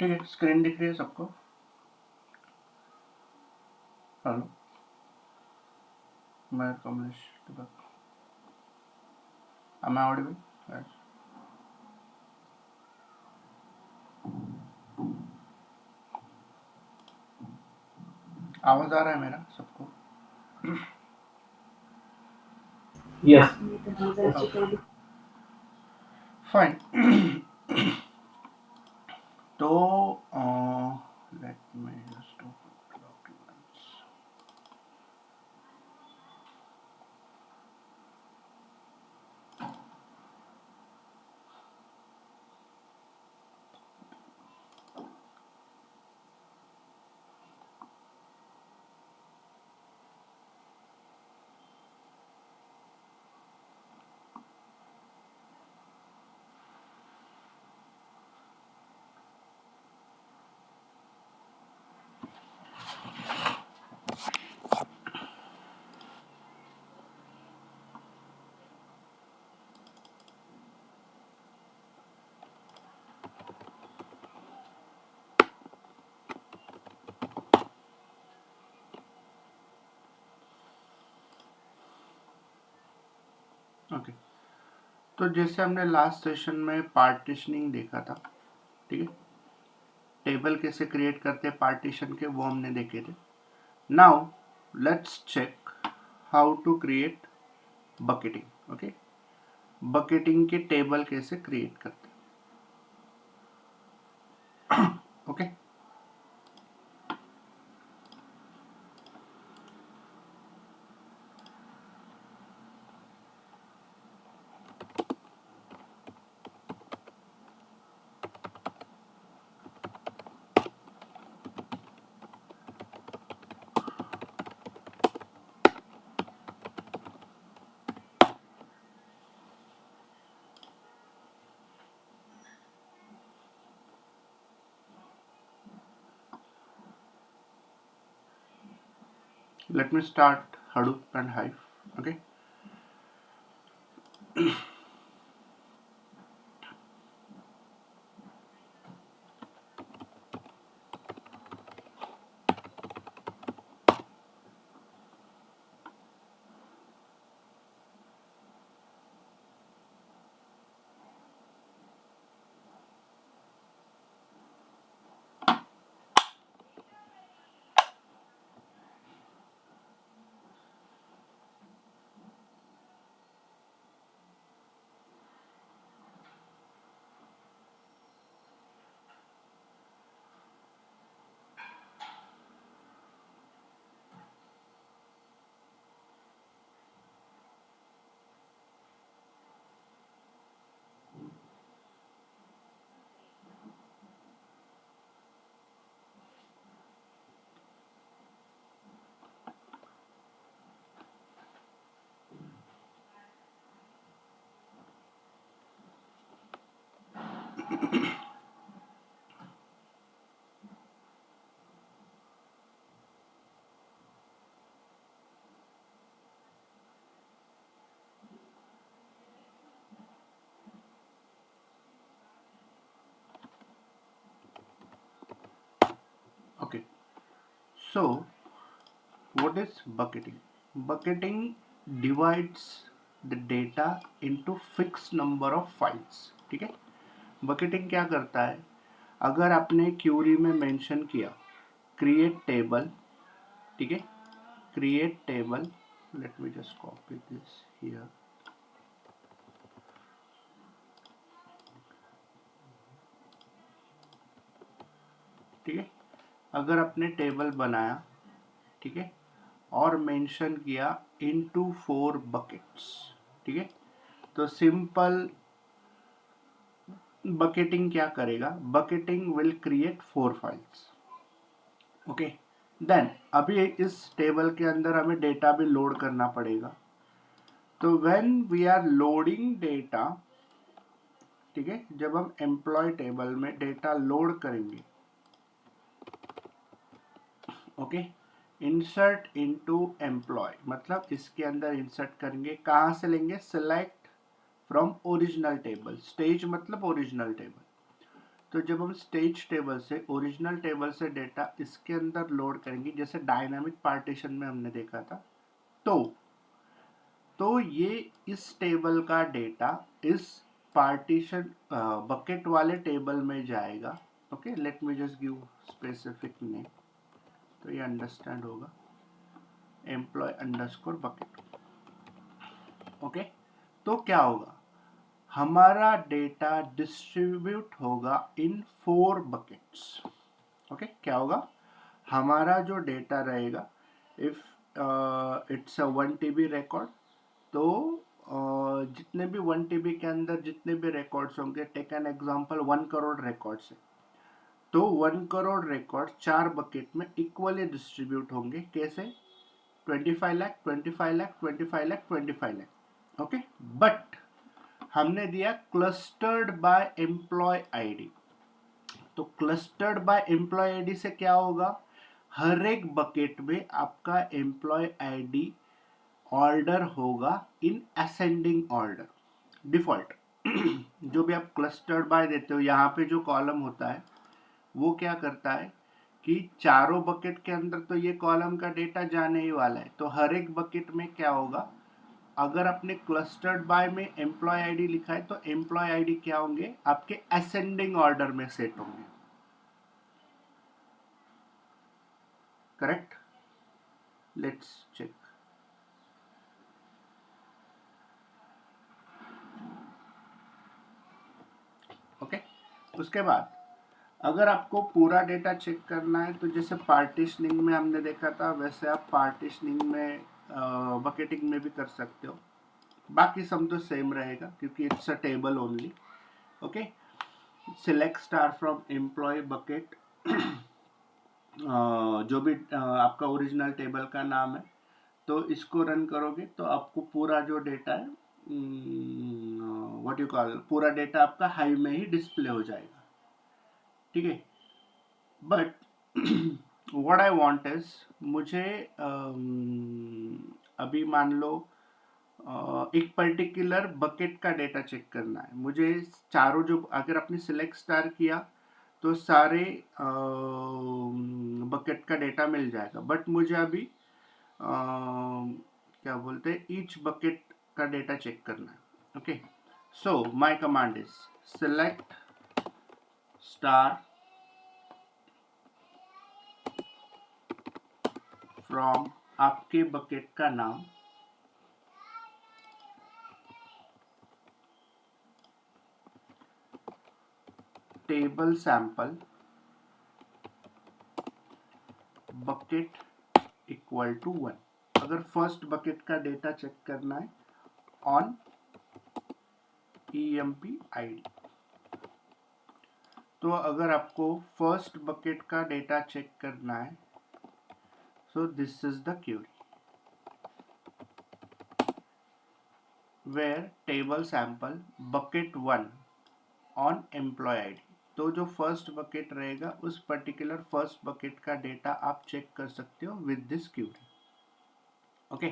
ठीक है, स्क्रीन दिख रही है सबको? हेलो, मैं कमलेश दीपक। Am I audible? Yes. आवाज आ रहा है मेरा सबको? Yes. Okay. Fine. तो let me just open the documents. Okay, तो जैसे हमने लास्ट सेशन में पार्टीशनिंग देखा था, ठीक है, टेबल कैसे क्रिएट करते हैं पार्टीशन के, वो हमने देखे थे। Now let's check how to create bucketing. Okay, bucketing के टेबल कैसे क्रिएट करते हैं। Okay, let me start Hadoop and Hive. Okay, okay. So, what is bucketing? Bucketing divides the data into fixed number of files. ठीक है, bucketing क्या करता है, अगर आपने क्यूरी में मेंशन किया क्रिएट टेबल, ठीक है, create table, let me just copy this here, ठीक है, अगर आपने टेबल बनाया, ठीक है, और मेंशन किया इनटू 4 बकेट्स, ठीक है, तो सिंपल बकेटिंग क्या करेगा, bucketing will create 4 files. Okay, then अभी इस टेबल के अंदर हमें डेटा भी लोड करना पड़ेगा। तो when we are loading data, ठीक है, जब हम एम्प्लॉय टेबल में डेटा लोड करेंगे, ओके, इंसर्ट इनटू एम्प्लॉय मतलब इसके अंदर इंसर्ट करेंगे, कहाँ से लेंगे, select from original table, stage मतलब ओरिजिनल टेबल, तो जब हम स्टेज टेबल से, ओरिजिनल टेबल से डेटा इसके अंदर लोड करेंगे, जैसे डायनामिक पार्टीशन में हमने देखा था, तो ये इस टेबल का डेटा इस पार्टीशन बकेट वाले टेबल में जाएगा. Okay, let me just give specific name, तो ये अंडरस्टैंड होगा. Employ underscore bucket. ओके, तो क्या होगा, हमारा डेटा डिस्ट्रीब्यूट होगा इन 4 बकेट्स. ओके, क्या होगा, हमारा जो डेटा रहेगा, if it's a 1 TB record, तो जितने भी 1 TB के अंदर जितने भी रिकॉर्ड्स होंगे, take an example 1 crore records है, तो 1 करोड़ रिकॉर्ड 4 बकेट में इक्वली डिस्ट्रीब्यूट होंगे. कैसे, 25 लाख 25 लाख 25 लाख 25 लाख. ओके, बट हमने दिया क्लस्टर्ड बाय एम्प्लॉय आईडी. तो क्लस्टर्ड बाय एम्प्लॉय आईडी से क्या होगा, हर एक बकेट में आपका एम्प्लॉय आईडी ऑर्डर होगा इन असेंडिंग ऑर्डर डिफॉल्ट. जो भी आप क्लस्टर्ड बाय देते हो, यहाँ पे जो कॉलम होता है वो क्या करता है कि चारों बकेट के अंदर तो ये कॉलम का डेटा जाने ही वाला है. तो हर एक बकेट में क्या होगा, अगर आपने क्लस्टर्ड बाय में एम्प्लॉय आईडी लिखा है, तो एम्प्लॉय आईडी क्या होंगे, आपके असेंडिंग ऑर्डर में सेट होंगे. Correct, let's check. ओके, उसके बाद अगर आपको पूरा डेटा चेक करना है, तो जैसे पार्टीशनिंग में हमने देखा था, वैसे आप पार्टीशनिंग में बकेटिंग में भी कर सकते हो. बाकी सब तो सेम रहेगा क्योंकि it's a table only. Okay, select star from employ bucket, जो भी आपका ओरिजिनल टेबल का नाम है, तो इसको रन करोगे तो आपको पूरा जो डेटा है, व्हाट यू कॉल, पूरा डेटा आपका हाई में ही डिस्प्ले हो जाएगा. ठीक है, but what I want is, मुझे अभी मान लो एक पर्टिकुलर बकेट का डेटा चेक करना है. मुझे चारों, जो अगर आपने सिलेक्ट स्टार किया तो सारे बकेट का डेटा मिल जाएगा, बट मुझे अभी क्या बोलते हैं, ईच बकेट का डेटा चेक करना है. Okay, so my command is select star from आपके बकेट का नाम, table sample bucket equal to 1. अगर फर्स्ट बकेट का डेटा चेक करना है ऑन EMP ID, तो अगर आपको फर्स्ट बकेट का डेटा चेक करना है, so this is the query where table sample bucket 1 on employ ID. तो जो फर्स्ट बकेट रहेगा, उस पर्टिकुलर फर्स्ट बकेट का डेटा आप चेक कर सकते हो विद दिस क्वेरी. ओके,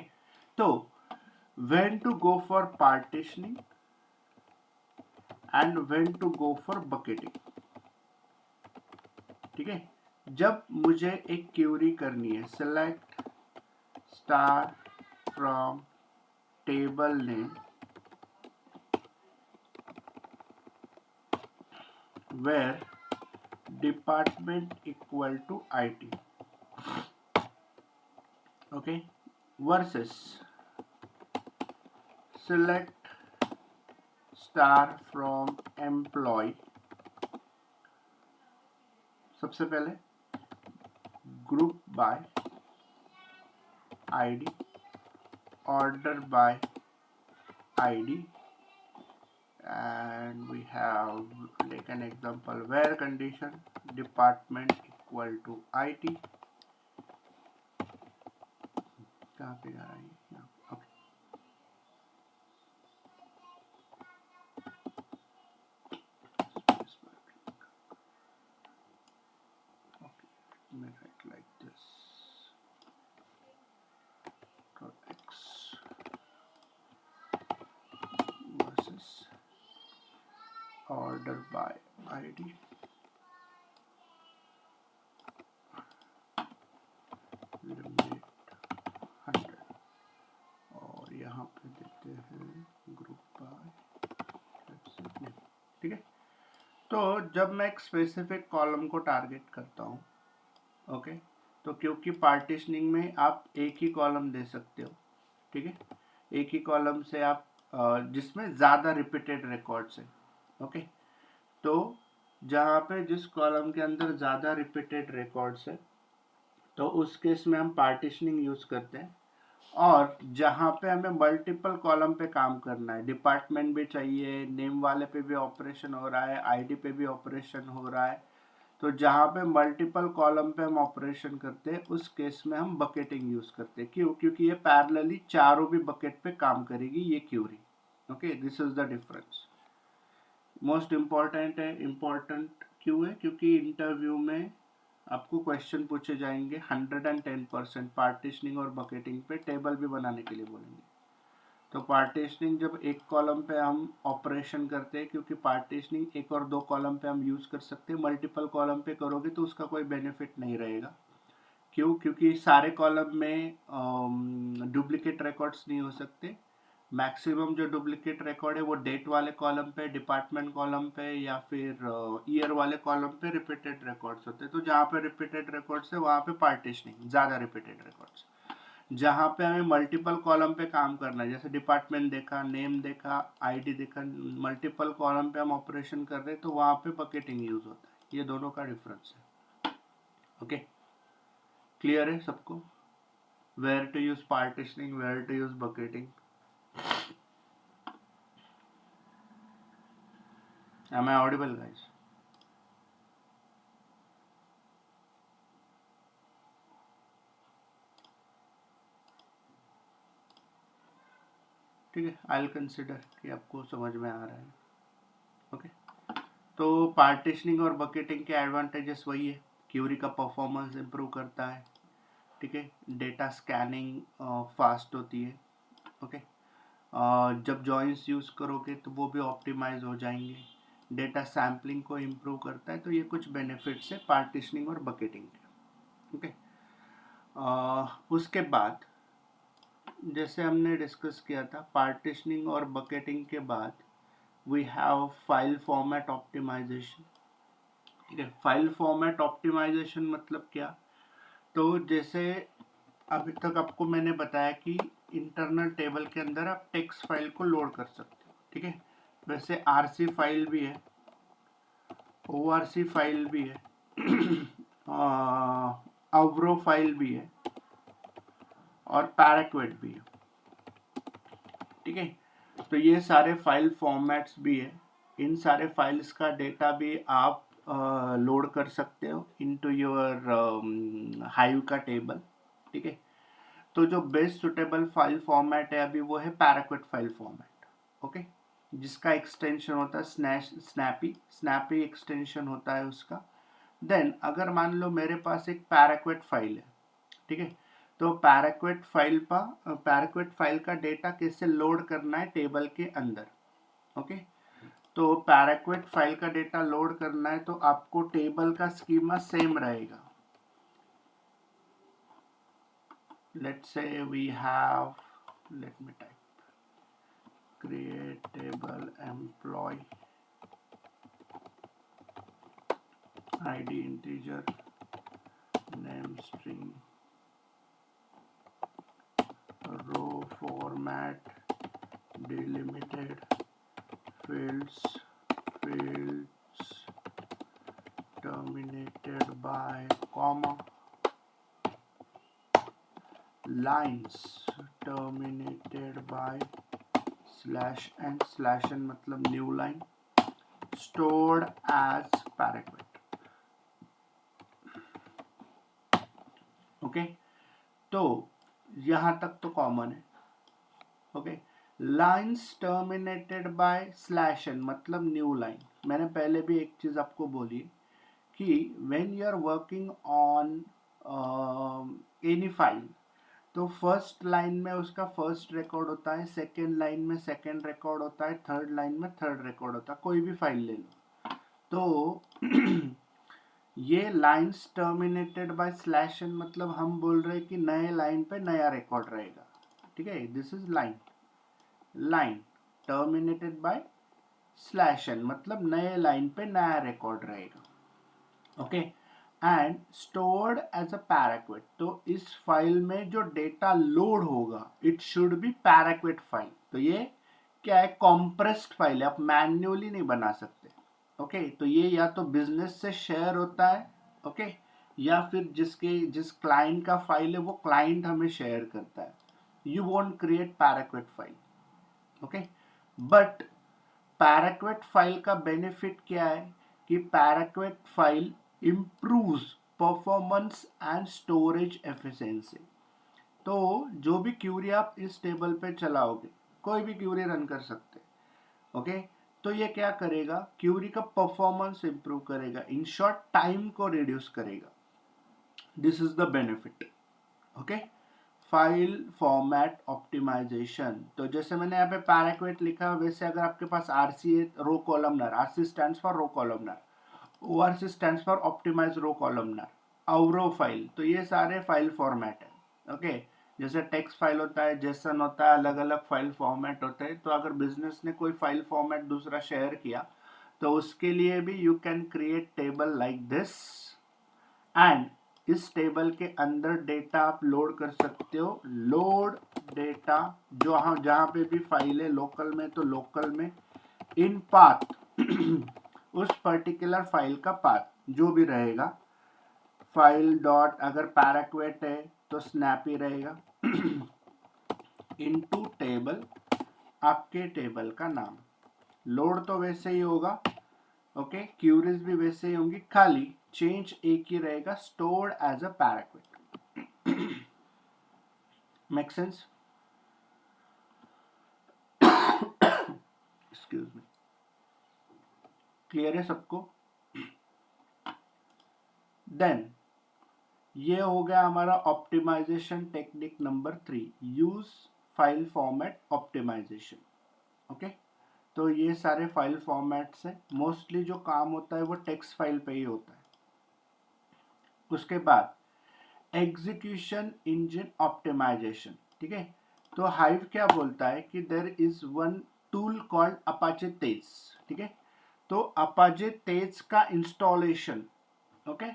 तो when to go for partitioning and when to go for bucketing. ठीक है, जब मुझे एक क्वेरी करनी है, select star from table name where department equal to IT, okay, versus select star from employee. सबसे पहले group by ID, order by ID, and we have like an example where condition department equal to IT. कहाँ पे जा रहा है ये? Okay, let me write like this. X versus order by ID. पे देते हैं ग्रुप बाय, ठीक है। तो जब मैं एक स्पेसिफिक कॉलम को टारगेट करता हूँ, ओके, तो क्योंकि पार्टीशनिंग में आप एक ही कॉलम दे सकते हो, ठीक है, एक ही कॉलम से आप जिसमें ज़्यादा रिपीटेड रिकॉर्ड्स है, ओके, तो जहाँ पे जिस कॉलम के अंदर ज़्यादा रिपीटेड रिकॉर्ड्स है तो उस केस में हम पार्टीशनिंग यूज़ करते हैं। और जहाँ पे हमें मल्टीपल कॉलम पे काम करना है, डिपार्टमेंट भी चाहिए, नेम वाले पे भी ऑपरेशन हो रहा है, आईडी पे भी ऑपरेशन हो रहा है, तो जहाँ पे मल्टीपल कॉलम पे हम ऑपरेशन करते हैं उस केस में हम बकेटिंग यूज़ करते हैं। क्यों? क्योंकि ये पैरेलली चारों भी बकेट पे काम करेगी ये query. Okay, this is the difference. Most important है, इम्पॉर्टेंट क्यों है? क्योंकि इंटरव्यू में आपको क्वेश्चन पूछे जाएंगे 110% पार्टीशनिंग और बकेटिंग पे, टेबल भी बनाने के लिए बोलेंगे। तो पार्टीशनिंग जब एक कॉलम पे हम ऑपरेशन करते हैं, क्योंकि पार्टीशनिंग एक और दो कॉलम पे हम यूज़ कर सकते हैं, मल्टीपल कॉलम पे करोगे तो उसका कोई बेनिफिट नहीं रहेगा। क्यों? क्योंकि सारे कॉलम में डुप्लीकेट रिकॉर्ड्स नहीं हो सकते। मैक्सिमम जो डुप्लीकेट रिकॉर्ड है वो डेट वाले कॉलम पे, डिपार्टमेंट कॉलम पे या फिर ईयर वाले कॉलम पे रिपीटेड रिकॉर्ड्स होते हैं। तो जहाँ पे रिपीटेड रिकॉर्ड्स है वहाँ पे पार्टीशनिंग, ज़्यादा रिपीटेड रिकॉर्ड्स। जहाँ पे हमें मल्टीपल कॉलम पे काम करना है, जैसे डिपार्टमेंट देखा, नेम देखा, आईडी देखा, मल्टीपल कॉलम पे हम ऑपरेशन कर रहे हैं तो वहाँ पे बकेटिंग यूज होता है। ये दोनों का डिफरेंस है। ओके, क्लियर है सबको? Where to use partitioning, where to use bucketing. Am I audible, guys? ठीक है, आई विल कंसिडर कि आपको समझ में आ रहा है। ओके, तो पार्टीशनिंग और बकेटिंग के एडवांटेजेस वही है, क्यूरी का परफॉर्मेंस इंप्रूव करता है, ठीक है, डेटा स्कैनिंग फास्ट होती है, ओके, जब जॉइंट्स यूज़ करोगे तो वो भी ऑप्टिमाइज हो जाएंगे, डेटा सैम्पलिंग को इम्प्रूव करता है। तो ये कुछ बेनिफिट्स है पार्टीशनिंग और बकेटिंग के, ओके। उसके बाद जैसे हमने डिस्कस किया था, पार्टीशनिंग और बकेटिंग के बाद we have file format optimisation, ठीक है। फाइल फॉर्मेट ऑप्टिमाइजेशन मतलब क्या? तो जैसे अभी तक आपको मैंने बताया कि इंटरनल टेबल के अंदर आप टेक्स्ट फाइल को लोड कर सकते हो, ठीक है। वैसे आरसी फाइल भी है, ओआरसी फाइल भी है, अवरो फाइल भी है और पैराक्वेट भी है, ठीक है। तो ये सारे फाइल फॉर्मेट्स भी है, इन सारे फाइल्स का डेटा भी आप लोड कर सकते हो इनटू योर हाइव का टेबल, ठीक है। तो जो बेस्ट सुटेबल फाइल फॉर्मेट है अभी वो है पैराक्वेट फाइल फॉर्मेट, ओके, जिसका एक्सटेंशन होता है स्नैपी एक्सटेंशन होता है उसका। देन अगर मान लो मेरे पास एक पैराक्वेट फाइल है, ठीक है, तो पैराक्वेट फाइल का डेटा कैसे लोड करना है टेबल के अंदर, ओके। तो पैराक्वेट फाइल का डेटा लोड करना है तो आपको टेबल का स्कीमा सेम रहेगा। let's say we have, let me type, create table employee id integer, name string, row format delimited, fields terminated by comma, lines terminated by /n मतलब new line, stored as paraquet, okay. तो यहां तक तो common है, okay. Lines terminated by /n मतलब new line. मैंने पहले भी एक चीज आपको बोली कि when you are working on any file, तो फर्स्ट लाइन में उसका फर्स्ट रिकॉर्ड होता है, सेकेंड लाइन में सेकेंड रिकॉर्ड होता है, थर्ड लाइन में थर्ड रिकॉर्ड होता है, कोई भी फाइल ले लो। तो ये लाइन्स टर्मिनेटेड बाय /n मतलब हम बोल रहे हैं कि नए लाइन पे नया रिकॉर्ड रहेगा, ठीक है, this is line. Line terminated by /n, मतलब नए लाइन पे नया रिकॉर्ड रहेगा. Okay, and stored as a parquet. तो इस फाइल में जो डेटा लोड होगा it should be parquet file. तो ये क्या है, कॉम्प्रेस्ड फाइल है, आप मैन्युअली नहीं बना सकते. ओके, तो ये या तो बिजनेस से शेयर होता है, ओके, या फिर जिस क्लाइंट का फाइल है वो क्लाइंट हमें शेयर करता है. You won't create parquet file. Okay, but parquet file का बेनिफिट क्या है कि parquet file improves performance and storage efficiency. तो जो भी क्यूरी आप इस टेबल पे चलाओगे, कोई भी क्यूरी रन कर सकते, ओके, तो ये क्या करेगा, क्यूरी का परफॉर्मेंस इंप्रूव करेगा, इन शॉर्ट टाइम को रिड्यूस करेगा. This is the benefit. Okay, file format optimisation. तो जैसे मैंने यहाँ पे पैराक्विट लिखा, वैसे अगर आपके पास आरसी है, row columnar, RC stands for row columnar, ORC stands for optimized row columnar, Avro file, तो ये सारे फाइल फॉर्मेट है. ओके, जैसे टेक्स्ट फाइल होता है, जेसन होता है, अलग अलग फाइल फॉर्मेट होते हैं. तो अगर बिजनेस ने कोई फाइल फॉर्मेट दूसरा शेयर किया तो उसके लिए भी you can create table like this, and इस टेबल के अंदर डेटा आप लोड कर सकते हो. लोड डेटा जो जहां पे भी फाइल है, लोकल में तो लोकल में, इन पाथ उस पर्टिकुलर फाइल का पाथ जो भी रहेगा, फाइल डॉट, अगर पैराक्वेट है तो स्नैपी रहेगा, इनटू टेबल, आपके टेबल का नाम. लोड तो वैसे ही होगा, ओके, क्यूरीज भी वैसे ही होंगी, खाली चेंज एक ही रहेगा, stored as a parquet. Make sense? Excuse me. Clear है सबको? देन ये हो गया हमारा optimisation technique number 3, use file format optimisation. Okay, तो ये सारे फाइल फॉर्मेट्स हैं. मोस्टली जो काम होता है वो टेक्स्ट फाइल पे ही होता है. उसके बाद एग्जीक्यूशन इंजन ऑप्टिमाइजेशन. ठीक है, तो हाइव क्या बोलता है कि there is one tool called Apache Tez. ठीक है, तो अपाचे तेज का इंस्टॉलेशन, ओके,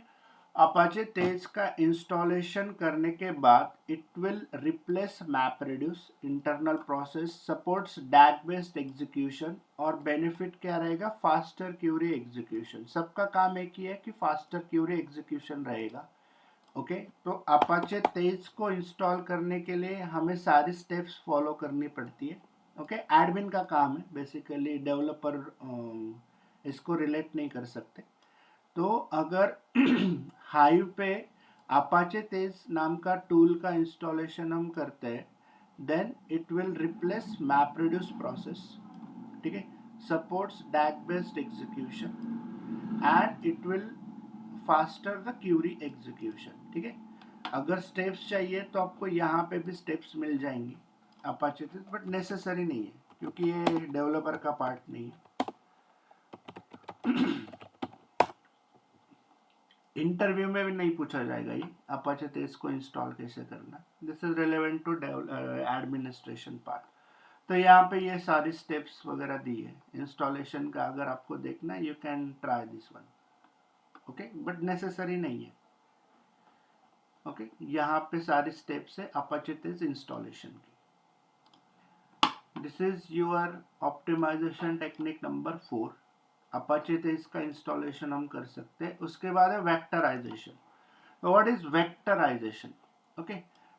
अपाचे तेज का इंस्टॉलेशन करने के बाद it will replace MapReduce, internal process, supports DAG based execution, और बेनिफिट क्या रहेगा, फास्टर क्यूरी एग्जीक्यूशन. सबका काम एक ही है कि फास्टर क्यूरी एग्जीक्यूशन रहेगा. ओके, तो अपाचे तेज को इंस्टॉल करने के लिए हमें सारी स्टेप्स फॉलो करनी पड़ती है. ओके, एडमिन का काम है बेसिकली, डेवलपर इसको रिलेट नहीं कर सकते. तो अगर हाइव पे अपाचे तेज नाम का टूल का इंस्टॉलेशन हम करते हैं, then it will replace MapReduce process. ठीक है, supports DAG based execution, and it will faster the query execution. ठीक है, अगर स्टेप्स चाहिए तो आपको यहाँ पे भी स्टेप्स मिल जाएंगी अपाचे तेज, बट नेसेसरी नहीं है क्योंकि ये डेवलपर का पार्ट नहीं है. इंटरव्यू में भी नहीं पूछा जाएगा ये अपाचे तेज को इंस्टॉल कैसे करना. This is relevant to administration part. तो यहाँ पे ये सारी स्टेप्स वगैरह दी है इंस्टॉलेशन का. अगर आपको देखना है you can try this one. Okay, but necessary नहीं है. ओके, यहाँ पे सारी स्टेप्स है अपाचे तेज इंस्टॉलेशन की. This is your optimization technique number 4. Apache Tez का इंस्टॉलेशन हम कर सकते हैं. उसके बाद है वेक्टराइजेशन. तो व्हाट इज वेक्टराइजेशन? ओके,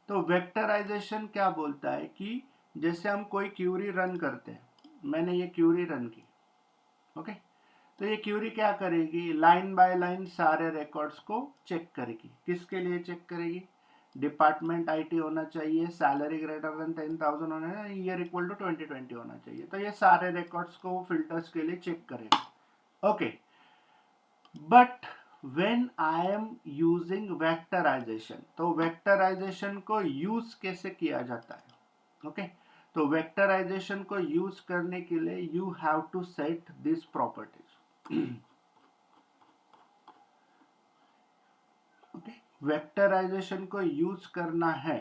तो वेक्टराइजेशन क्या बोलता है कि जैसे हम कोई क्यूरी रन करते हैं, मैंने ये क्यूरी रन की, ओके, तो ये क्यूरी क्या करेगी, लाइन बाय लाइन सारे रिकॉर्ड्स को चेक करेगी. किसके लिए चेक करेगी, डिपार्टमेंट आईटी होना चाहिए, सैलरी ग्रेटर देन 10,000 होना चाहिए, ईयर इक्वल टू 2020 होना चाहिए. तो ये सारे रिकॉर्ड्स को फिल्टर्स के लिए चेक करेगा. Okay, but when I am using vectorization, तो वेक्टराइजेशन को यूज कैसे किया जाता है. ओके, तो वेक्टराइजेशन को यूज करने के लिए you have to set this properties. Okay, vectorization को यूज करना है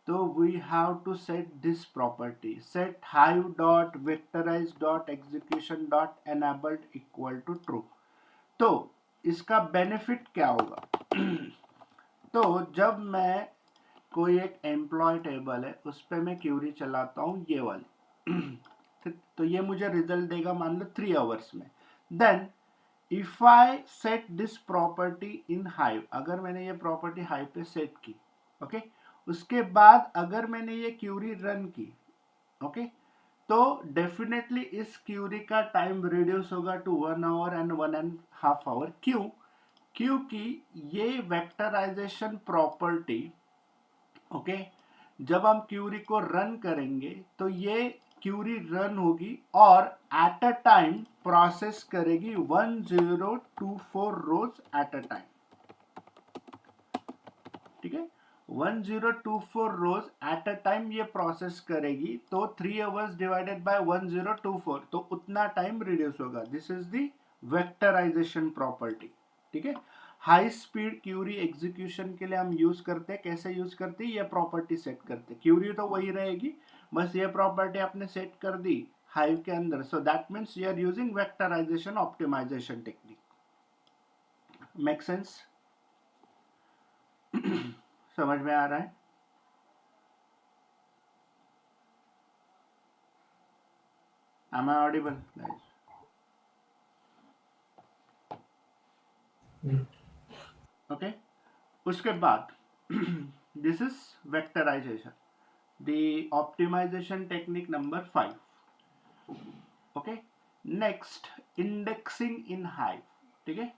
तो we have to set this property, set hive dot vectorize dot execution dot enabled equal to true. तो इसका बेनिफिट क्या होगा? तो जब मैं कोई एक एम्प्लॉय टेबल है उस पर मैं क्यूरी चलाता हूँ ये वाली तो ये मुझे रिजल्ट देगा मान लो 3 आवर्स में। Then if I set this property in Hive, अगर मैंने ये प्रॉपर्टी हाइव पे सेट की, ओके, उसके बाद अगर मैंने ये क्यूरी रन की, ओके, तो डेफिनेटली इस क्यूरी का टाइम रिड्यूस होगा टू 1 आवर एंड 1.5 आवर। क्यों? क्योंकि ये वेक्टराइजेशन प्रॉपर्टी, ओके, जब हम क्यूरी को रन करेंगे तो ये क्यूरी रन होगी और एट अ टाइम प्रोसेस करेगी 1024 रोज एट अ टाइम, ठीक है, 1024 रोज एट अ टाइम ये प्रोसेस करेगी। तो 3 आवर्स डिवाइडेड बाय 1024, तो उतना टाइम रिड्यूस होगा। दिस इज द वेक्टराइजेशन प्रॉपर्टी, ठीक है। हाई स्पीड क्यूरी एग्जीक्यूशन के लिए हम यूज करते हैं। कैसे यूज करते हैं? ये प्रॉपर्टी सेट करते हैं। क्यूरी तो वही रहेगी, बस ये प्रॉपर्टी आपने सेट कर दी हाइव के अंदर। So that means you are using vectorization optimization technique. Make sense? समझ में आ रहा है? Am I audible, guys? Okay. उसके बाद this is vectorization, the optimization technique number 5. Okay. Next, indexing in Hive. ठीक है.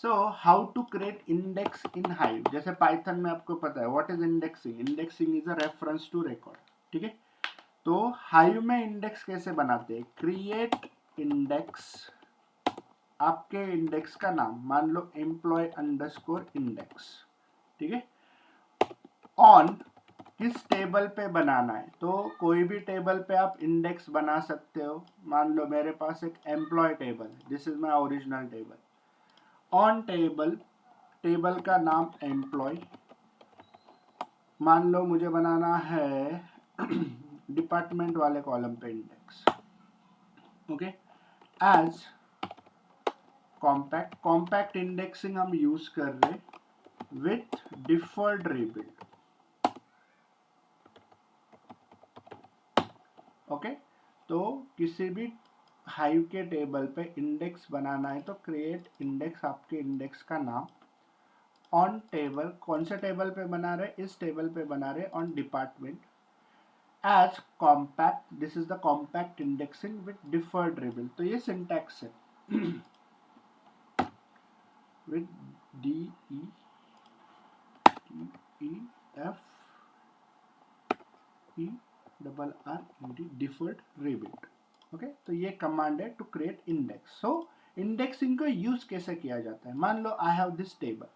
So how to create index in Hive? जैसे Python में आपको पता है what is indexing? Indexing is a reference to record. ठीक है. तो Hive में इंडेक्स कैसे बनाते हैं? क्रिएट इंडेक्स, आपके इंडेक्स का नाम मान लो एम्प्लॉय अंडरस्कोर इंडेक्स, ठीक है। ऑन किस टेबल पे बनाना है? तो कोई भी टेबल पे आप इंडेक्स बना सकते हो। मान लो मेरे पास एक एम्प्लॉय टेबल है, this is my original table. On table, table का नाम एम्प्लॉय, मान लो मुझे बनाना है डिपार्टमेंट वाले कॉलम पे index, okay. As compact, compact indexing हम यूज कर रहे विथ डिफर्ड रिबिल्ड, ओके। तो किसी भी हाइव के टेबल पे इंडेक्स बनाना है तो क्रिएट इंडेक्स, आपके इंडेक्स का नाम, ऑन टेबल, कौन से टेबल पे बना रहे? इस टेबल पे बना रहे, on department, as compact, this is the compact indexing with deferred rebuild. तो ये सिंटैक्स है with DEFERRED, deferred rebuild, okay. तो ये कमांड है to create index. So indexing को यूज कैसे किया जाता है? मान लो आई हैव दिस टेबल,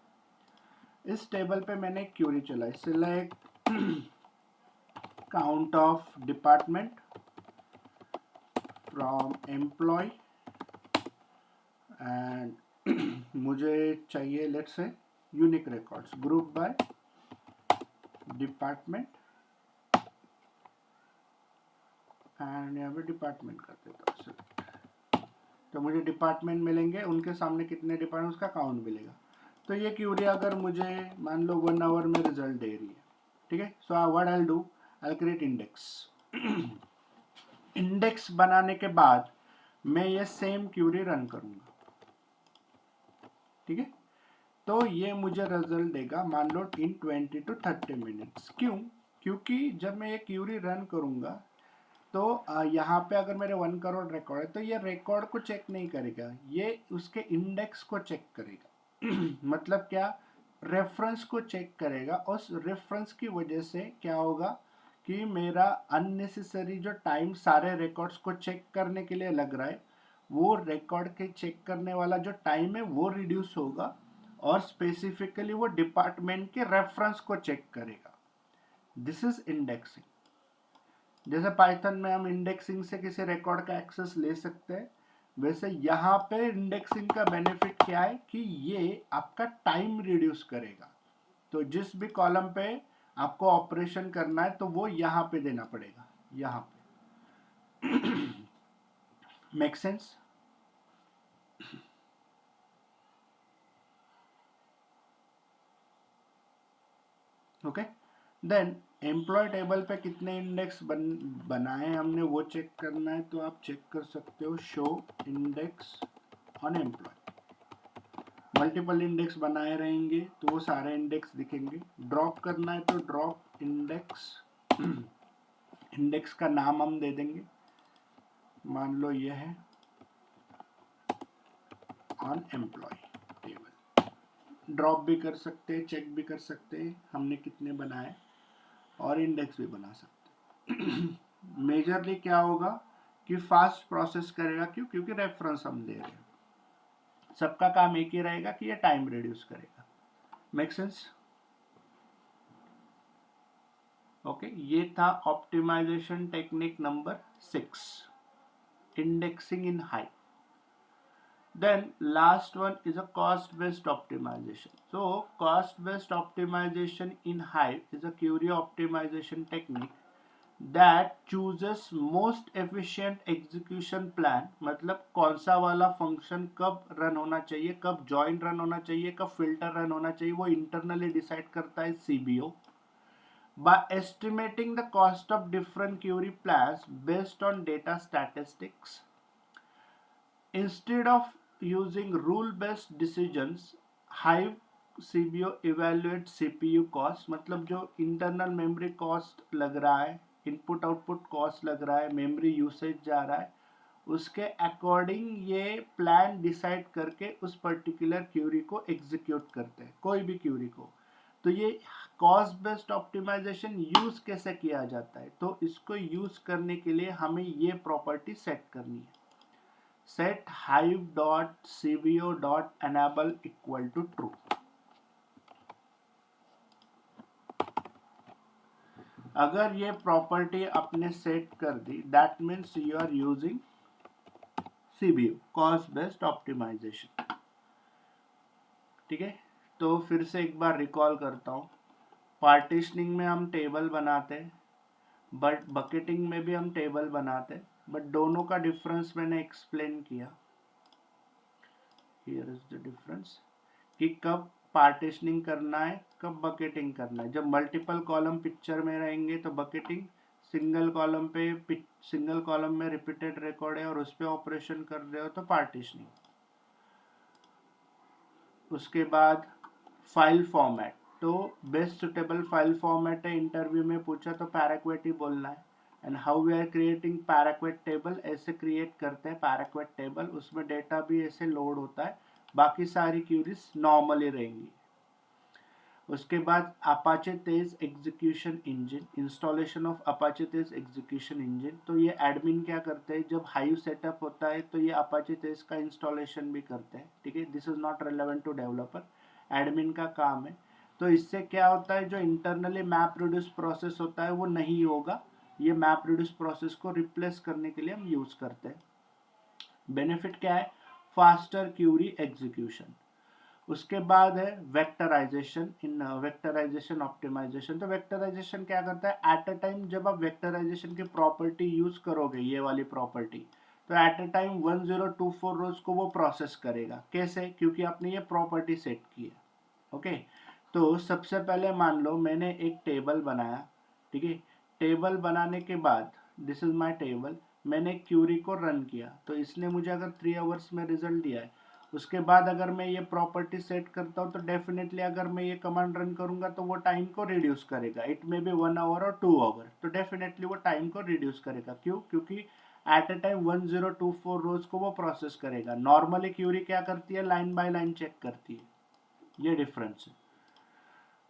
इस टेबल पे मैंने क्यूरी चलाई, select count of department from employ and मुझे चाहिए let's say unique records, group by department, and यहाँ पे डिपार्टमेंट कर देता हूँ। तो मुझे डिपार्टमेंट मिलेंगे, उनके सामने कितने डिपार्टमेंट, उसका काउंट मिलेगा। तो ये क्यूरी अगर मुझे मान लो 1 आवर में रिजल्ट दे रही है, ठीक है। So what I will do, I will create index. Index बनाने के बाद मैं ये सेम क्यूरी रन करूंगा, ठीक है। तो ये मुझे रिजल्ट देगा मान लो इन 20 to 30 मिनट्स। क्यों? क्योंकि जब मैं ये क्यूरी रन करूंगा तो यहाँ पे अगर मेरे 1 करोड़ रिकॉर्ड है तो ये रिकॉर्ड को चेक नहीं करेगा, ये उसके इंडेक्स को चेक करेगा। मतलब क्या? रेफरेंस को चेक करेगा। उस रेफरेंस की वजह से क्या होगा कि मेरा अननेसेसरी जो टाइम सारे रिकॉर्ड्स को चेक करने के लिए लग रहा है, वो रिकॉर्ड के चेक करने वाला जो टाइम है वो रिड्यूस होगा और स्पेसिफिकली वो डिपार्टमेंट के रेफरेंस को चेक करेगा। This is indexing. जैसे पाइथन में हम इंडेक्सिंग से किसी रिकॉर्ड का एक्सेस ले सकते हैं, वैसे यहाँ पे इंडेक्सिंग का बेनिफिट क्या है कि ये आपका टाइम रिड्यूस करेगा। तो जिस भी कॉलम पे आपको ऑपरेशन करना है तो वो यहाँ पे देना पड़ेगा, यहाँ पे। Make sense? Okay. Then employ table पे कितने इंडेक्स बनाए हमने वो चेक करना है, तो आप चेक कर सकते हो show index on employ. Multiple index बनाए रहेंगे तो वो सारे इंडेक्स दिखेंगे। ड्रॉप करना है तो ड्रॉप इंडेक्स, इंडेक्स का नाम हम दे देंगे, मान लो ये है ऑन एम्प्लॉय टेबल। ड्रॉप भी कर सकते हैं, चेक भी कर सकते हैं हमने कितने बनाए, और इंडेक्स भी बना सकते हैं। मेजरली क्या होगा कि फास्ट प्रोसेस करेगा, क्यों? क्योंकि रेफरेंस हम दे रहे हैं। सबका काम एक ही रहेगा कि ये टाइम रिड्यूस करेगा। Make sense? ओके, ये था optimisation technique number 6, indexing in Hive. Then last one is a cost based optimization. So cost based optimization in Hive is a query optimization technique that chooses most efficient execution plan. मतलब कौन सा वाला function कब run होना चाहिए, कब join run होना चाहिए, कब फिल्टर रन होना चाहिए, वो इंटरनली डिसाइड करता है CBO by estimating the cost of different query plans based on data statistics. Instead of using rule-based decisions, Hive CBO evaluates CPU cost, मतलब जो internal memory cost लग रहा है, इनपुट आउटपुट कॉस्ट लग रहा है, मेमोरी यूसेज जा रहा है, उसके अकॉर्डिंग ये प्लान डिसाइड करके उस पर्टिकुलर क्यूरी को एग्जीक्यूट करते हैं, कोई भी क्यूरी को। तो ये कॉस्ट बेस्ड ऑप्टिमाइजेशन यूज कैसे किया जाता है, तो इसको यूज करने के लिए हमें ये प्रॉपर्टी सेट करनी है, set hive.cbo.enable equal to true। अगर ये प्रॉपर्टी आपने सेट कर दी, that means you are using CBO, cost based optimization. ठीक है, तो फिर से एक बार रिकॉल करता हूँ। पार्टीशनिंग में हम टेबल बनाते हैं, बट बकेटिंग में भी हम टेबल बनाते हैं, बट दोनों का डिफरेंस मैंने एक्सप्लेन किया। हियर इज द डिफरेंस कि कब पार्टीशनिंग करना है, कब बकेटिंग करना है। जब मल्टीपल कॉलम पिक्चर में रहेंगे तो बकेटिंग, सिंगल कॉलम में रिपीटेड रिकॉर्ड है और उस पर ऑपरेशन कर रहे हो तो पार्टीशनिंग। उसके बाद फाइल फॉर्मेट, तो बेस्ट सुटेबल फाइल फॉर्मेट है, इंटरव्यू में पूछा तो पैराक्वेट ही बोलना है। And how we are creating parquet table, ऐसे क्रिएट करते हैं पैराक्वेट टेबल, उसमें डेटा भी ऐसे लोड होता है, बाकी सारी क्यूरीज नॉर्मली रहेंगी। उसके बाद Apache Tej execution engine, installation of Apache Tej execution engine. तो ये एडमिन क्या करते हैं, जब हाइव सेटअप होता है तो ये अपाचे तेज का इंस्टॉलेशन भी करते हैं। ठीक है, this is not relevant to developer, admin का काम है। तो इससे क्या होता है, जो इंटरनली मैप रिड्यूस प्रोसेस होता है वो नहीं होगा, ये मैप रिड्यूस प्रोसेस को रिप्लेस करने के लिए हम यूज करते हैं। बेनिफिट क्या है, फास्टर क्यूरी एग्जीक्यूशन। उसके बाद है वेक्टराइजेशन, इन वेक्टराइजेशन ऑप्टिमाइजेशन। तो वेक्टराइजेशन क्या करता है, एट अ टाइम जब आप वेक्टराइजेशन की प्रॉपर्टी यूज करोगे, ये वाली प्रॉपर्टी, तो एट अ टाइम 1024 रोज को वो प्रोसेस करेगा। कैसे, क्योंकि आपने ये प्रॉपर्टी सेट की है। ओके, तो सबसे पहले मान लो मैंने एक टेबल बनाया। ठीक है, टेबल बनाने के बाद दिस इज माय टेबल, मैंने क्यूरी को रन किया, तो इसने मुझे अगर 3 आवर्स में रिजल्ट दिया है। उसके बाद अगर मैं ये प्रॉपर्टी सेट करता हूँ तो डेफिनेटली अगर मैं ये कमांड रन करूंगा तो वो टाइम को रिड्यूस करेगा, इट मे बी 1 आवर और 2 आवर, तो डेफिनेटली वो टाइम को रिड्यूस करेगा। क्यों, क्योंकि एट अ टाइम 1024 रोज को वो प्रोसेस करेगा। नॉर्मली क्यूरी क्या करती है, लाइन बाय लाइन चेक करती है, ये डिफरेंस है।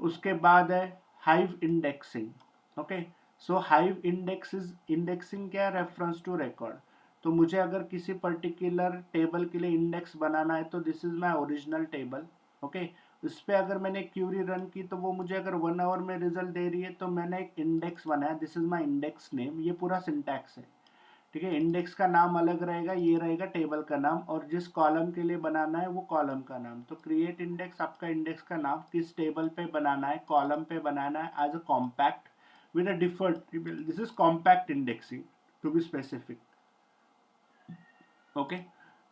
उसके बाद है हाइव इंडेक्सिंग। ओके, सो हाइव इंडेक्सिंग क्या है, रेफरेंस टू रिकॉर्ड। तो मुझे अगर किसी पर्टिकुलर टेबल के लिए इंडेक्स बनाना है तो this is my original table. Okay, उस पर अगर मैंने क्यूरी रन की तो वो मुझे अगर 1 आवर में रिजल्ट दे रही है, तो मैंने एक इंडेक्स बनाया, this is my index name, ये पूरा सिंटैक्स है। ठीक है। इंडेक्स का नाम अलग रहेगा, ये रहेगा टेबल का नाम, और जिस कॉलम के लिए बनाना है वो कॉलम का नाम। तो क्रिएट इंडेक्स, आपका इंडेक्स का नाम किस टेबल पे बनाना है, कॉलम पे बनाना है, as a compact with a deferred, this is compact indexing to be specific. Okay,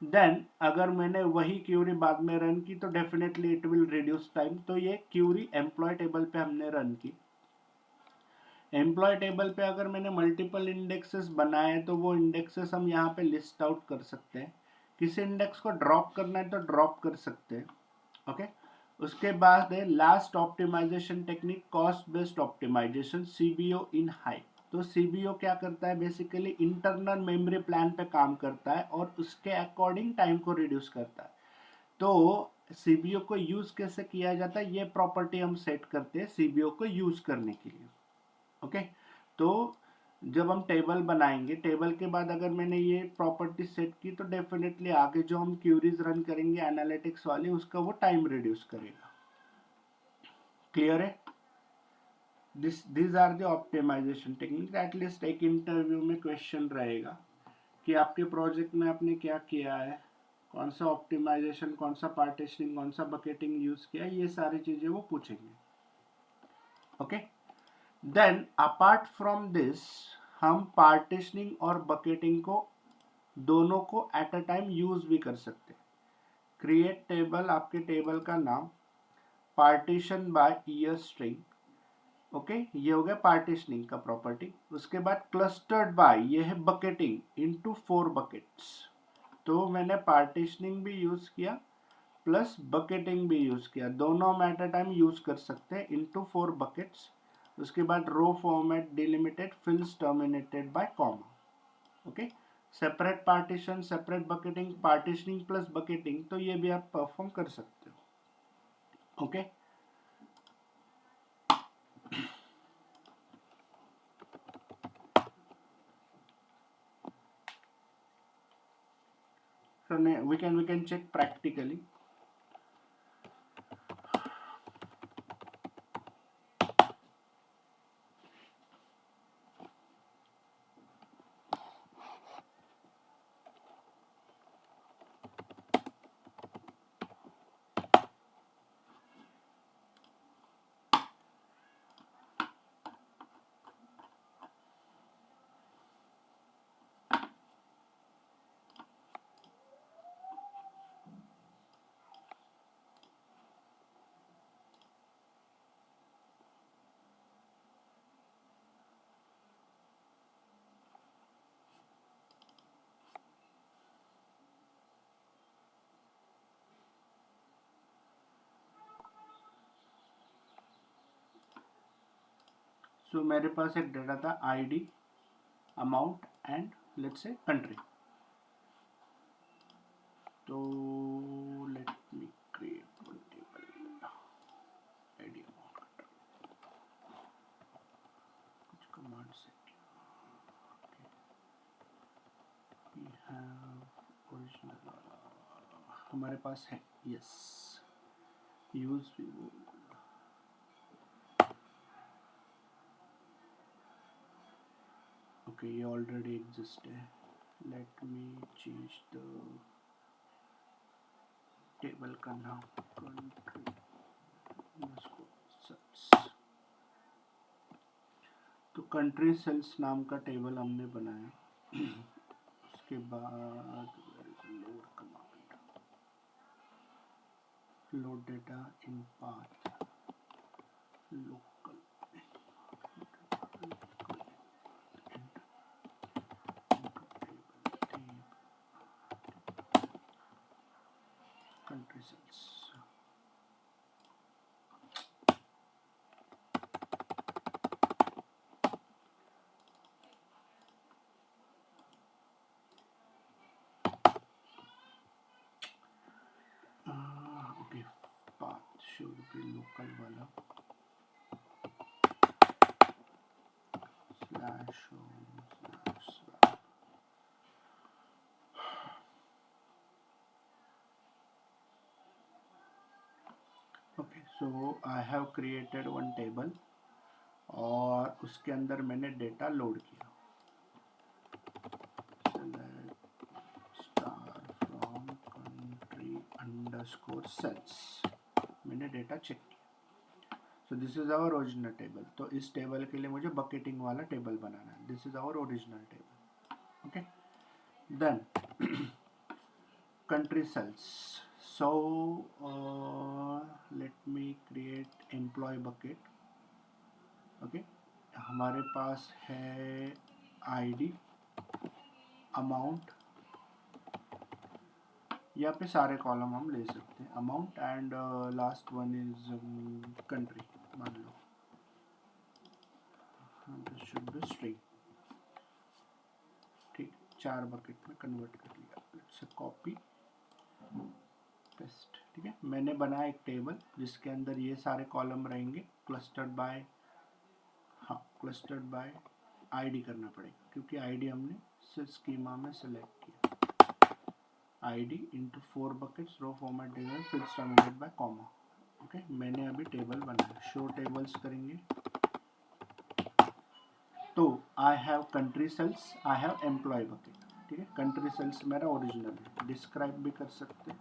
then अगर मैंने वही क्यूरी बाद में रन की तो definitely it will reduce time. तो ये क्यूरी एम्प्लॉय टेबल पे हमने रन की। एम्प्लॉय टेबल पे अगर मैंने मल्टीपल इंडेक्सेस बनाए तो वो इंडेक्सेस हम यहाँ पे लिस्ट आउट कर सकते हैं। किसी इंडेक्स को ड्रॉप करना है तो ड्रॉप कर सकते हैं। ओके, उसके बाद है last optimisation technique, cost based optimisation, CBO in Hive. तो सीबीओ क्या करता है, बेसिकली इंटरनल मेमोरी प्लान पे काम करता है और उसके अकॉर्डिंग टाइम को रिड्यूस करता है। तो सीबीओ को यूज कैसे किया जाता है, ये प्रॉपर्टी हम सेट करते हैं सीबीओ को यूज करने के लिए। ओके, तो जब हम टेबल बनाएंगे, टेबल के बाद अगर मैंने ये प्रॉपर्टी सेट की तो डेफिनेटली आगे जो हम क्यूरीज रन करेंगे एनालिटिक्स वाली, उसका वो टाइम रिड्यूस करेगा। क्लियर है? This are the optimisation technique. At least एक इंटरव्यू में क्वेश्चन रहेगा कि आपके प्रोजेक्ट में आपने क्या किया है, कौन सा ऑप्टिमाइजेशन, कौन सा पार्टीशनिंग, कौन सा बकेटिंग यूज किया, ये सारी चीजें वो पूछेंगे। Okay, then apart from this हम पार्टीशनिंग और बकेटिंग को दोनों को एट अ टाइम यूज भी कर सकते हैं। क्रिएट टेबल, आपके टेबल का नाम, partition by year string. Okay, ये हो गया पार्टीशनिंग का प्रॉपर्टी। उसके बाद क्लस्टर्ड बाय, ये है बकेटिंग इनटू 4 बकेट्स। तो मैंने पार्टीशनिंग भी यूज किया प्लस बकेटिंग भी यूज किया, दोनों हम एट अ टाइम यूज कर सकते हैं इनटू 4 बकेट्स। उसके बाद row format delimited fields terminated by comma. Okay, separate partition, separate bucketing, partitioning plus bucketing, तो ये भी आप परफॉर्म कर सकते हो। Okay, so we can check practically. So मेरे पास एक डाटा था ID, amount and let's say country. तो let me create one table, ID, amount, कुछ कमांड से वी हैव ओरिजिनल हमारे पास है, यस, यूज भी वो। ओके, ये ऑलरेडी एग्जिस्ट है। Let me change the table का नाम, कंट्री सेल्स। तो कंट्री सेल्स नाम का टेबल हमने बनाया। उसके बाद load command, load data in path, local country sales. Okay, path should be local वाला, slash home slash swap. Okay, so I have created one table और उसके अंदर मैंने डेटा लोड किया। अंडरस्कोर सेल्स, मैंने डेटा चेक किया। So this is our original table. तो इस टेबल के लिए मुझे बकेटिंग वाला टेबल बनाना है। This is our original table. Okay, then country cells. So let me create employee bucket. Okay, हमारे पास है आईडी, अमाउंट, यहाँ पे सारे कॉलम हम ले सकते हैं, amount and last one is country मान लो, दिस शुड बी स्ट्रिंग। ठीक, 4 बकेट में कन्वर्ट कर लिया। Let's copy paste. ठीक है, मैंने बनाया एक टेबल जिसके अंदर ये सारे कॉलम रहेंगे, क्लस्टर्ड बाय, हाँ क्लस्टर्ड बाय आईडी करना पड़ेगा क्योंकि आईडी हमने स्कीमा में सेलेक्ट किया। ID into 4 buckets, row format design, फिर टर्मिनेटेड बाय कॉमा। ओके, मैंने अभी टेबल बनाया, शो टेबल्स करेंगे। तो I have country sales, I have employ bucket. ठीक है, कंट्री सेल्स मेरा ओरिजिनल है, डिस्क्राइब भी कर सकते हैं।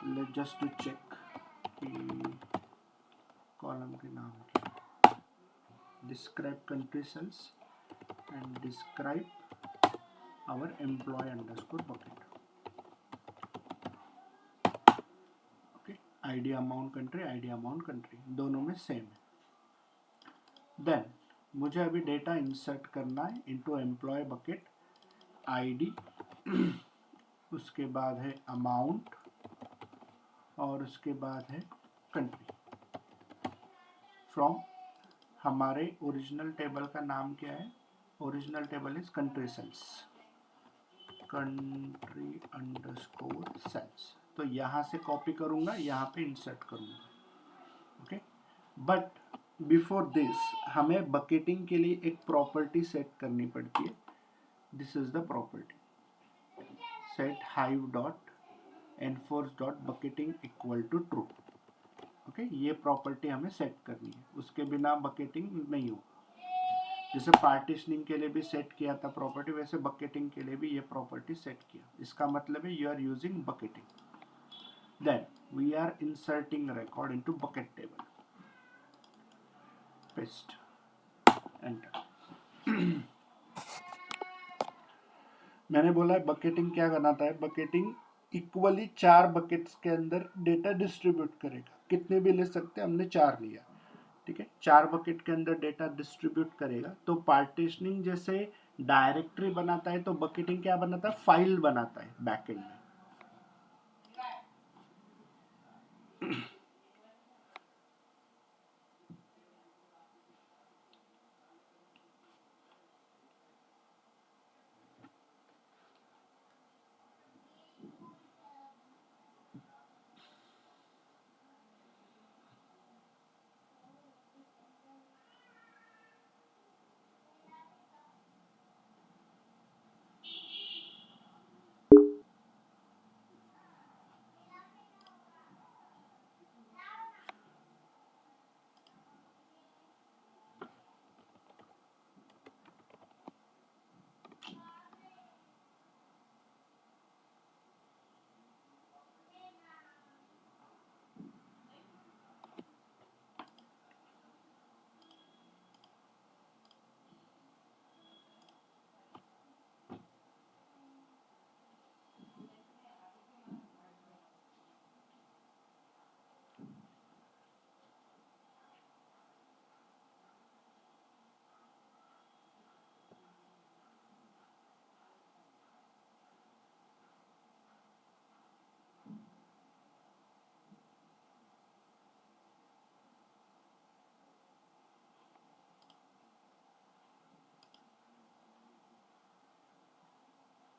लेट जस्ट टू चेक कि कॉलम के नाम क्या, describe country sales and describe our employ underscore bucket. Okay, ID amount country, ID amount country दोनों में सेम है। देन मुझे अभी डेटा इंसर्ट करना है इनटू एम्प्लॉय बकेट, आईडी, उसके बाद है अमाउंट और उसके बाद है कंट्री। फ्रॉम हमारे ओरिजिनल टेबल का नाम क्या है? Original table is country sales, country underscore sales. तो यहाँ से कॉपी करूँगा, यहाँ पे इंसर्ट करूँगा। ओके, बट बिफोर दिस हमें बकेटिंग के लिए एक प्रॉपर्टी सेट करनी पड़ती है। This is the property, set hive dot enforce dot bucketing equal to true. Okay, ये प्रॉपर्टी हमें सेट करनी है, उसके बिना बकेटिंग नहीं होगा। जैसे पार्टीशनिंग के लिए भी सेट किया था प्रॉपर्टी, वैसे बकेटिंग के लिए भी ये प्रॉपर्टी सेट किया। इसका मतलब है you are using bucketing. Then we are inserting record into bucket table, paste, enter. मैंने बोला बकेटिंग क्या बनाता है? बकेटिंग इक्वली 4 बकेट्स के अंदर डेटा डिस्ट्रीब्यूट करेगा। कितने भी ले सकते हैं, हमने 4 लिया। ठीक है, 4 बकेट के अंदर डेटा डिस्ट्रीब्यूट करेगा। तो पार्टीशनिंग जैसे डायरेक्टरी बनाता है, तो बकेटिंग क्या बनाता है? फाइल बनाता है बैकएंड में।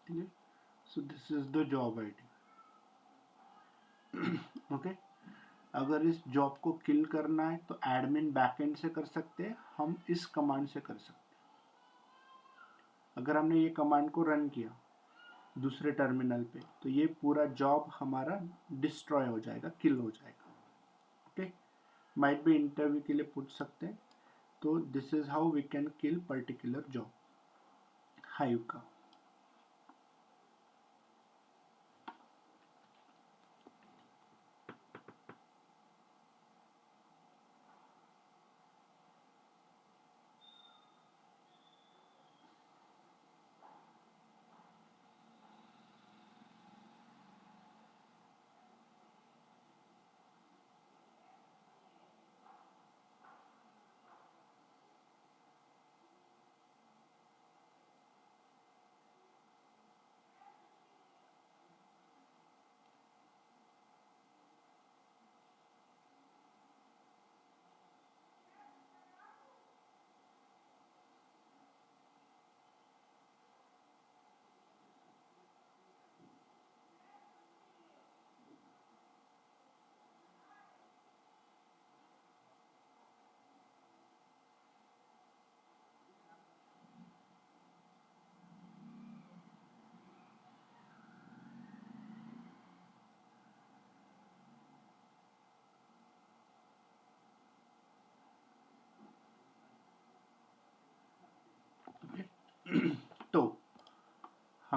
ठीक है, so this is the job ID. Okay, अगर इस जॉब को किल करना है तो एडमिन बैकएंड से कर सकते हैं, हम इस कमांड से कर सकते हैं। अगर हमने ये कमांड को रन किया दूसरे टर्मिनल पे, तो ये पूरा जॉब हमारा डिस्ट्रॉय हो जाएगा, किल हो जाएगा। ओके, माइट भी इंटरव्यू के लिए पूछ सकते हैं। तो this is how we can kill particular job hive का।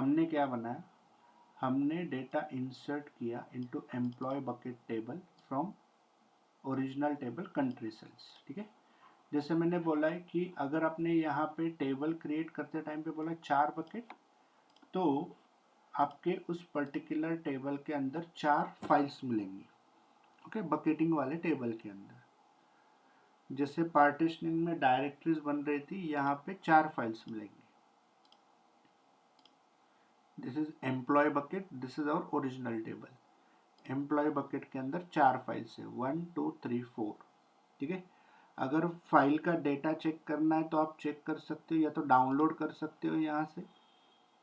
हमने क्या बनाया, हमने डेटा इंसर्ट किया into employ bucket table from original table country sales. ठीक है, जैसे मैंने बोला है कि अगर आपने यहाँ पे टेबल क्रिएट करते टाइम पे बोला 4 बकेट, तो आपके उस पर्टिकुलर टेबल के अंदर 4 फाइल्स मिलेंगी। ओके, बकेटिंग वाले टेबल के अंदर जैसे पार्टीशनिंग में डायरेक्टरीज बन रही थी, यहाँ पे 4 फाइल्स मिलेंगी। This is employ bucket, this is our original table. Employ bucket के अंदर 4 फाइल्स है, 1 2 3 4। ठीक है, अगर फाइल का डेटा चेक करना है तो आप चेक कर सकते हो या तो डाउनलोड कर सकते हो यहाँ से,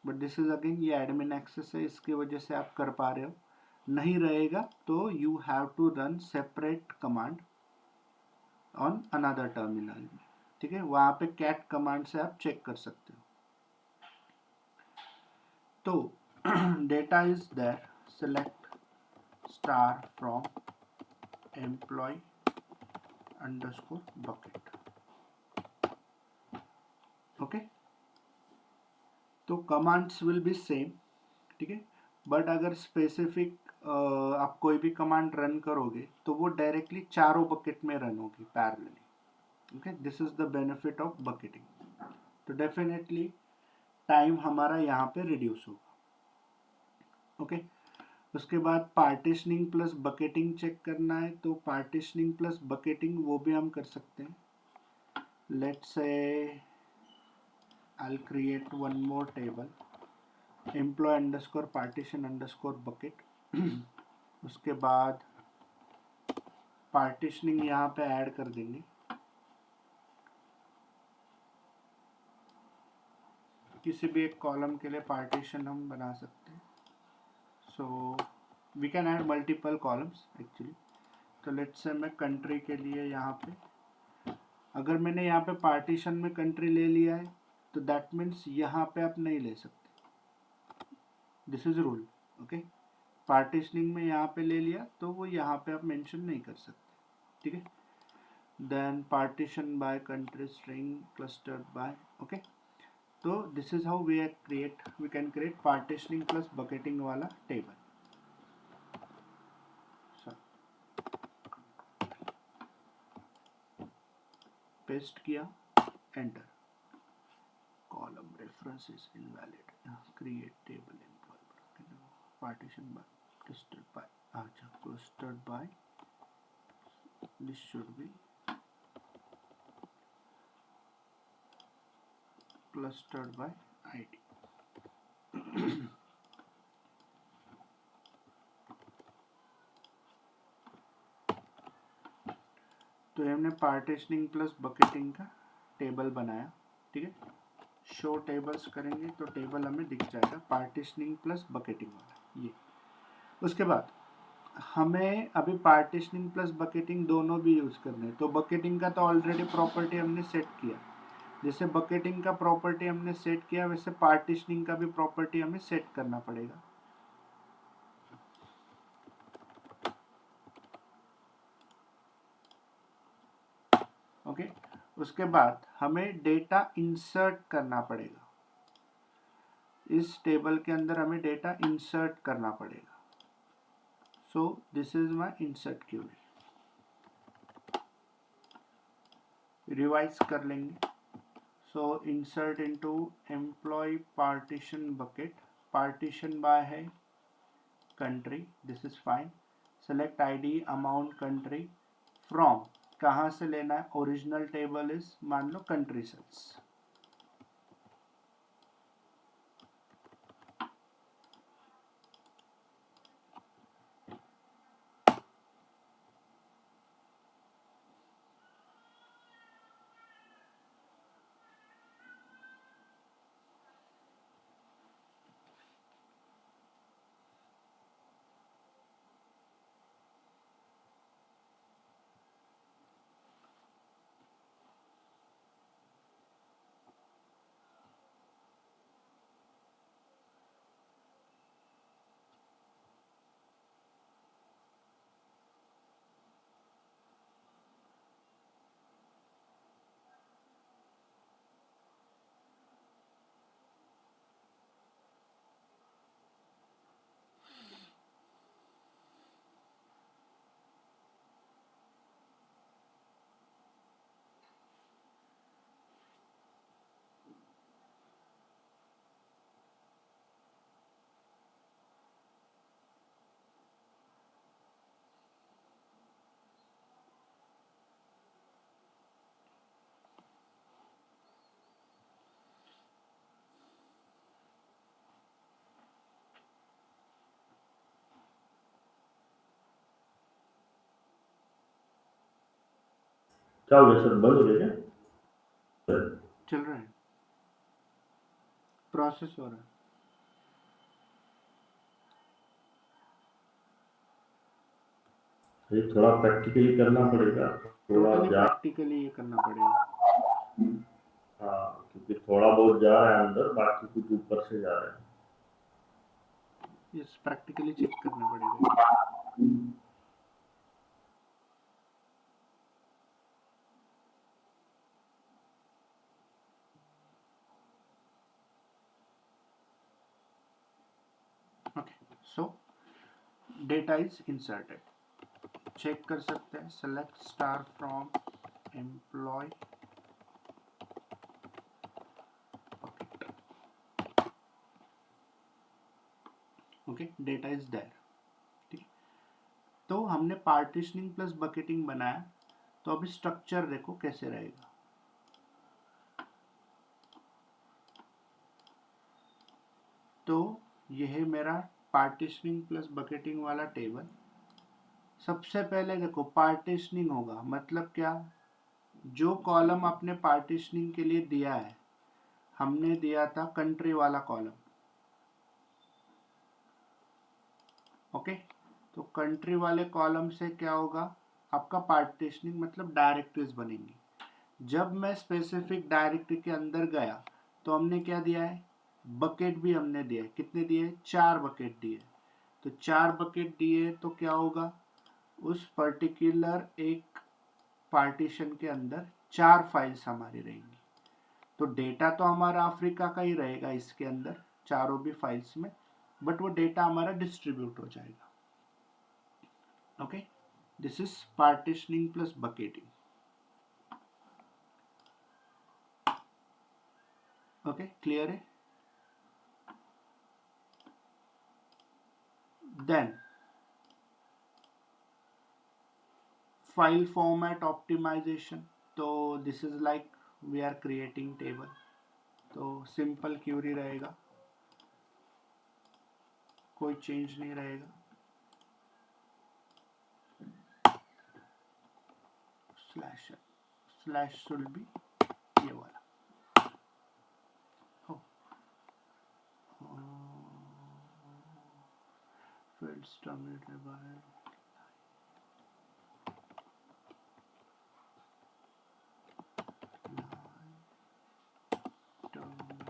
बट दिस इज अगेन ये एडमिन एक्सेस है, इसकी वजह से आप कर पा रहे हो। नहीं रहेगा तो you have to run separate command on another terminal. ठीक है, वहाँ पे कैट कमांड से आप चेक कर सकते हो। तो data is there, select star from employ underscore bucket. Okay, तो कमांड्स विल बी सेम। ठीक है, बट अगर स्पेसिफिक आप कोई भी कमांड रन करोगे तो वो डायरेक्टली चारों बकेट में रन होगी parallelly. Okay, this is the benefit of bucketing. तो डेफिनेटली टाइम हमारा यहाँ पे रिड्यूस होगा। ओके, उसके बाद पार्टीशनिंग प्लस बकेटिंग चेक करना है, तो पार्टीशनिंग प्लस बकेटिंग वो भी हम कर सकते हैं। Let's say I'll create one more table, employee underscore partition underscore bucket। उसके बाद पार्टीशनिंग यहाँ पे ऐड कर देंगे। किसी भी एक कॉलम के लिए पार्टीशन हम बना सकते हैं, so we can add multiple columns actually. तो लेट्स से मैं कंट्री के लिए यहाँ पे, अगर मैंने यहाँ पे पार्टीशन में कंट्री ले लिया है तो दैट मीन्स यहाँ पे आप नहीं ले सकते। This is rule. Okay, partitioning में यहाँ पे ले लिया तो वो यहाँ पे आप मेंशन नहीं कर सकते। ठीक है, then partition by country string clustered by. Okay, तो this is how we can create partitioning plus bucketing वाला टेबल। पेस्ट किया, enter, column reference is invalid, create table employ partition by clustered by. अच्छा, clustered by, this should be clustered by ID. तो हमने partitioning plus bucketing का table बनाया। ठीक है, show tables करेंगे तो टेबल हमें दिख जाएगा पार्टीशनिंग प्लस बकेटिंग वाला ये। उसके बाद हमें अभी पार्टीशनिंग प्लस बकेटिंग दोनों भी यूज़ करने हैं। तो बकेटिंग का तो ऑलरेडी प्रॉपर्टी हमने सेट किया, जैसे बकेटिंग का प्रॉपर्टी हमने सेट किया वैसे पार्टीशनिंग का भी प्रॉपर्टी हमें सेट करना पड़ेगा। ओके, उसके बाद हमें डेटा इंसर्ट करना पड़ेगा, इस टेबल के अंदर हमें डेटा इंसर्ट करना पड़ेगा। So this is my insert query. Revise कर लेंगे। So insert into employ partition bucket, partition by है country, this is fine. Select ID amount country from, कहाँ से लेना है, ओरिजिनल टेबल इज मान लो कंट्री सेल्स। क्या हो गया सर, बंद हो गया क्या? चल रहा है, प्रोसेस हो रहा है। ये थोड़ा प्रैक्टिकली करना पड़ेगा, थोड़ा टोटली जा। प्रैक्टिकली ये करना पड़ेगा। हाँ, क्योंकि थोड़ा बहुत जा रहा है अंदर, बाकी कुछ ऊपर से जा रहा है। ये प्रैक्टिकली चेक करना पड़ेगा ये। Okay, so data is inserted, check कर सकते हैं, select star from employ bucket. Okay, data is there. ठीक, तो हमने पार्टीशनिंग प्लस बकेटिंग बनाया, तो अभी स्ट्रक्चर देखो कैसे रहेगा। तो यह है मेरा पार्टीशनिंग प्लस बकेटिंग वाला टेबल। सबसे पहले देखो पार्टीशनिंग होगा, मतलब क्या, जो कॉलम आपने पार्टीशनिंग के लिए दिया है, हमने दिया था कंट्री वाला कॉलम। ओके, तो कंट्री वाले कॉलम से क्या होगा, आपका पार्टीशनिंग मतलब डायरेक्टरीज बनेंगी। जब मैं स्पेसिफिक डायरेक्टरी के अंदर गया तो हमने क्या दिया है, बकेट भी हमने दिया है। कितने दिए, 4 बकेट दिए। तो 4 बकेट दिए तो क्या होगा, उस पर्टिकुलर एक पार्टीशन के अंदर 4 फाइल्स हमारी रहेंगी। तो डेटा तो हमारा अफ्रीका का ही रहेगा इसके अंदर, चारों भी फाइल्स में, बट वो डेटा हमारा डिस्ट्रीब्यूट हो जाएगा। Okay, this is partitioning plus bucketing. Okay, clear है। देन फाइल फॉर्मेट ऑप्टिमाइजेशन, तो this is like we are creating table, तो सिंपल क्यूरी रहेगा, कोई चेंज नहीं रहेगा। स्लैश स्लैश शुड बी ये वाला। oh, fields terminated by terminated.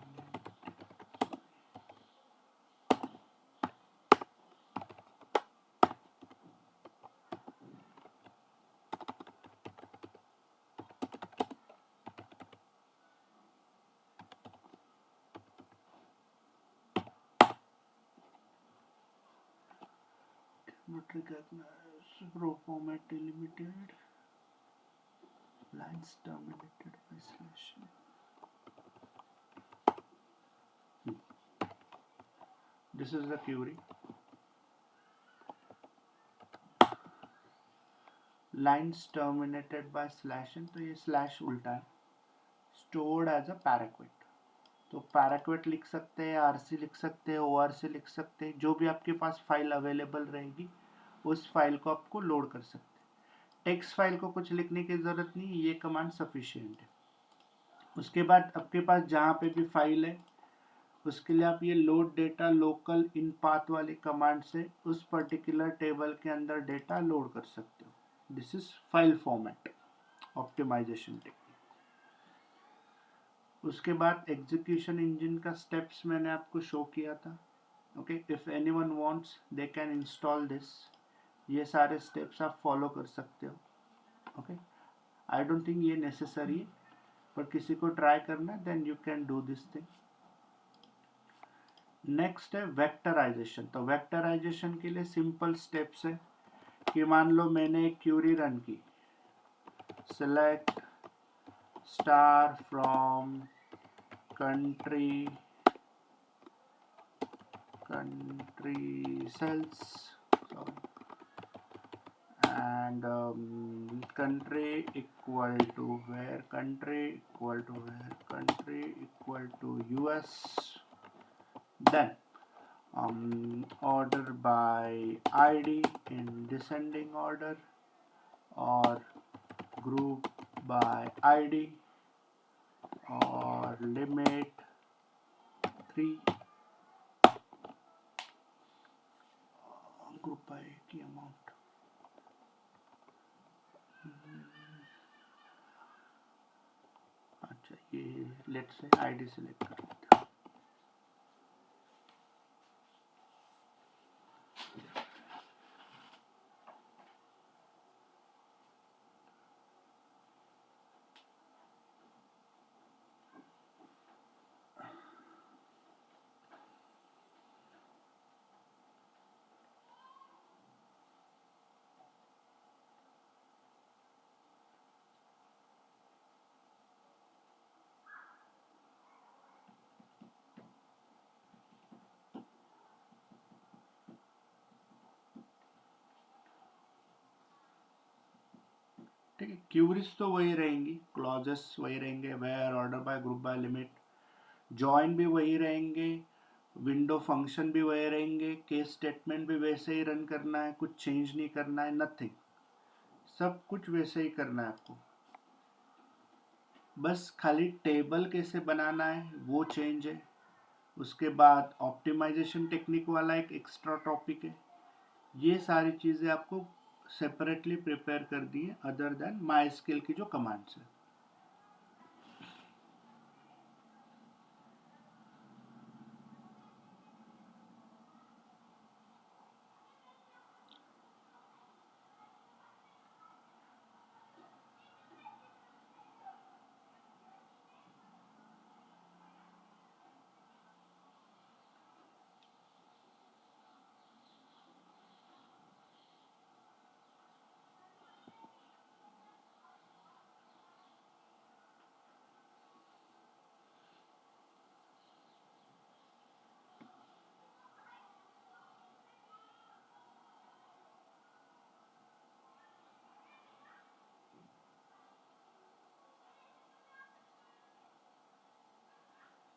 Not recognize row format delimited, lines terminated by slash. This is the query. Lines terminated by slash n, तो ये slash उल्टा है। Stored as a paraquet, तो parakeet लिख सकते हैं, आरसी लिख सकते हैं, ओआरसी लिख सकते हैं, जो भी आपके पास फाइल अवेलेबल रहेगी उस फाइल को आपको लोड कर सकते हैं। टेक्स्ट फाइल को कुछ लिखने की ज़रूरत नहीं, ये कमांड सफिशिएंट है। उसके बाद आपके पास जहाँ पे भी फाइल है उसके लिए आप ये लोड डेटा लोकल इन पाथ वाली कमांड से उस पर्टिकुलर टेबल के अंदर डेटा लोड कर सकते हो। This is file format optimisation technique. उसके बाद एग्जीक्यूशन इंजन का स्टेप्स मैंने आपको शो किया था। Okay, if anyone wants they can install this, ये सारे स्टेप्स आप फॉलो कर सकते हो। ओके, आई डोंट थिंक ये नेसेसरी है, पर किसी को ट्राई करना है then you can do this thing. Next है वेक्टराइजेशन, तो वेक्टराइजेशन के लिए सिंपल स्टेप्स है कि मान लो मैंने एक क्यूरी रन की, select star from country cells, sorry, and country equal to where, country equal to where, country equal to US. Then order by ID in descending order or group by ID or limit 3 group by key amount. अच्छा ये late से ID select कर लेते हैं. ठीक है, curies तो वही रहेंगी, क्लॉजेस वही रहेंगे, where, order by, group by, limit, join भी वही रहेंगे, विंडो फंक्शन भी वही रहेंगे, केस स्टेटमेंट भी वैसे ही रन करना है, कुछ चेंज नहीं करना है, नथिंग, सब कुछ वैसे ही करना है आपको. बस खाली टेबल कैसे बनाना है वो चेंज है. उसके बाद ऑप्टिमाइजेशन टेक्निक वाला एक एक्स्ट्रा टॉपिक है. ये सारी चीज़ें आपको सेपरेटली प्रिपेयर कर दी है अदर देन माई स्किल की जो कमांड्स है.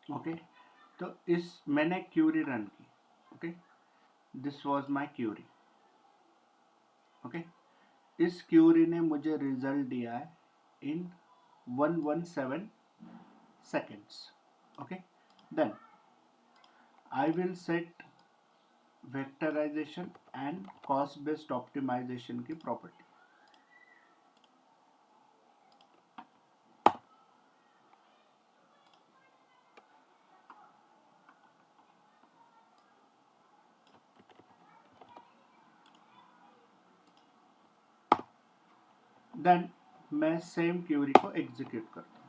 ओके, तो इस मैंने क्यूरी रन की. Okay, this was my query. Okay, इस क्यूरी ने मुझे रिजल्ट दिया है in 117 seconds. Okay, then I will set vectorization and cost based optimization की property. देन मैं सेम क्यूरी को एग्जीक्यूट करता हूँ.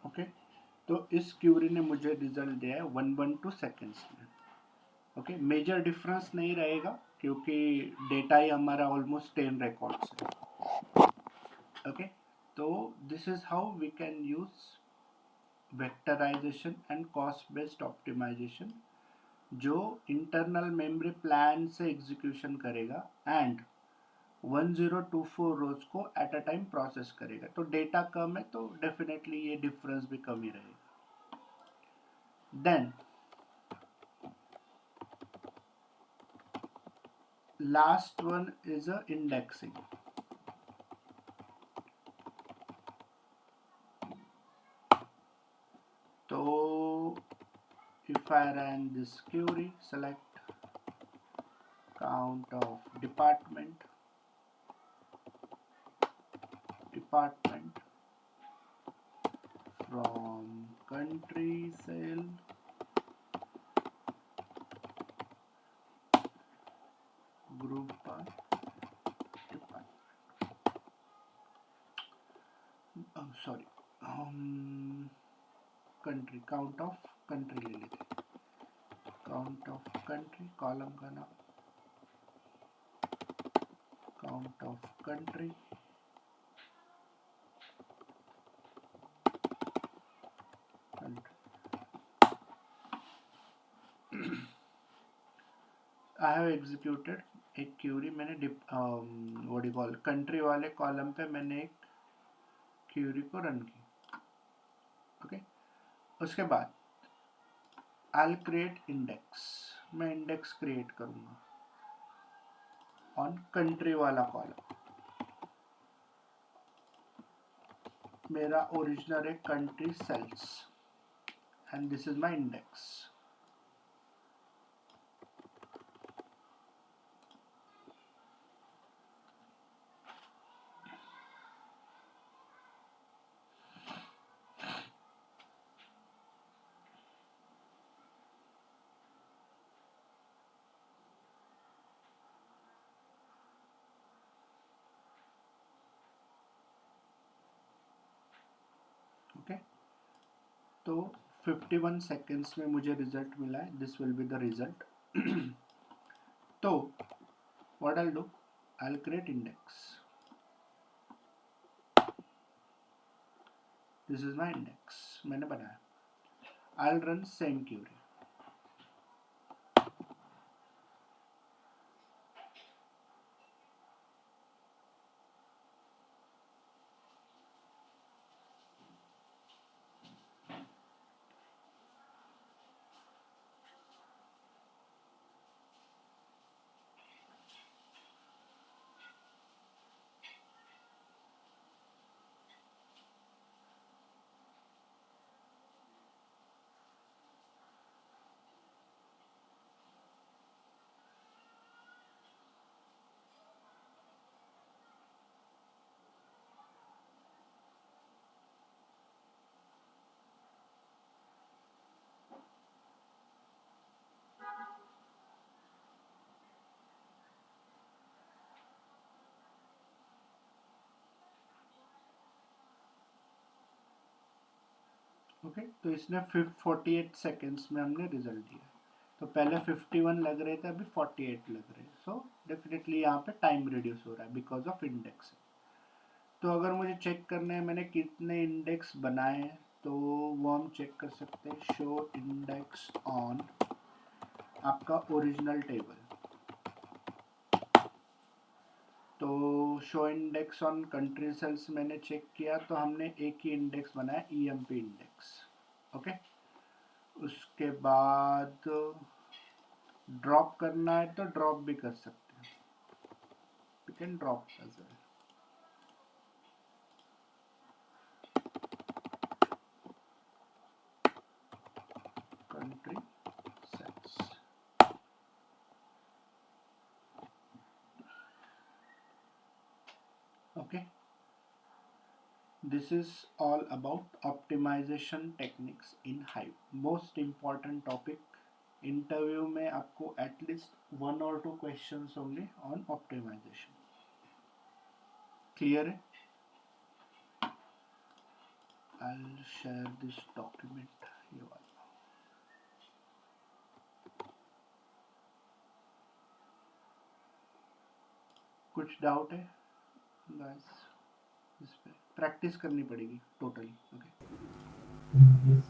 ओके, तो इस क्यूरी ने मुझे रिजल्ट दिया है 112 सेकेंड्स में. ओके, मेजर डिफरेंस नहीं रहेगा क्योंकि डेटा ही हमारा ऑलमोस्ट 10 रिकॉर्ड्स है। ओके, तो this is how we can use vectorization and cost based optimization, जो इंटरनल मेमोरी प्लान से एग्जीक्यूशन करेगा एंड 1024 रोज को एट अ टाइम प्रोसेस करेगा। तो डेटा कम है तो डेफिनेटली ये डिफरेंस भी कम ही रहेगा। Then last one is a indexing. तो if I run this query, select count of department from country cell group by department. Sorry, country, count of country ले लेते हैं। count of country, कॉलम का नाम count of country, country. I have executed एक Curie मैंने what do you call country वाले column पे मैंने एक क्यूरी को रन की। ओके, उसके बाद I'll create index, मैं इंडेक्स क्रिएट करूंगा ऑन कंट्री वाला कॉलम। मेरा ओरिजिनल है country sales and this is my index. Okay, तो 51 सेकेंड्स में मुझे रिजल्ट मिला है। This will be the result. तो what I do, I create index. This is my index, मैंने बनाया। I run same query. Okay, तो इसने 48 सेकेंड्स में हमने रिजल्ट दिया। तो पहले 51 लग रहे थे, अभी 48 लग रहे हैं। सो डेफिनेटली यहाँ पे टाइम रिड्यूस हो रहा है बिकॉज ऑफ इंडेक्स। तो अगर मुझे चेक करना है मैंने कितने इंडेक्स बनाए हैं, तो वो हम चेक कर सकते हैं। शो इंडेक्स ऑन आपका ओरिजिनल टेबल। तो show index on country sales मैंने चेक किया तो हमने एक ही इंडेक्स बनाया, ईएमपी इंडेक्स। ओके, उसके बाद ड्रॉप करना है तो ड्रॉप भी कर सकते हैं। We can drop as well. country sets. Okay, this is all about optimization techniques in Hive. Most important topic, interview में आपको एटलीस्ट 1 or 2 क्वेश्चंस होंगे ऑन ऑप्टिमाइजेशन। क्लियर है? I'll share this document, ये वाला। कुछ डाउट है guys? इस पे प्रैक्टिस करनी पड़ेगी टोटली। ओके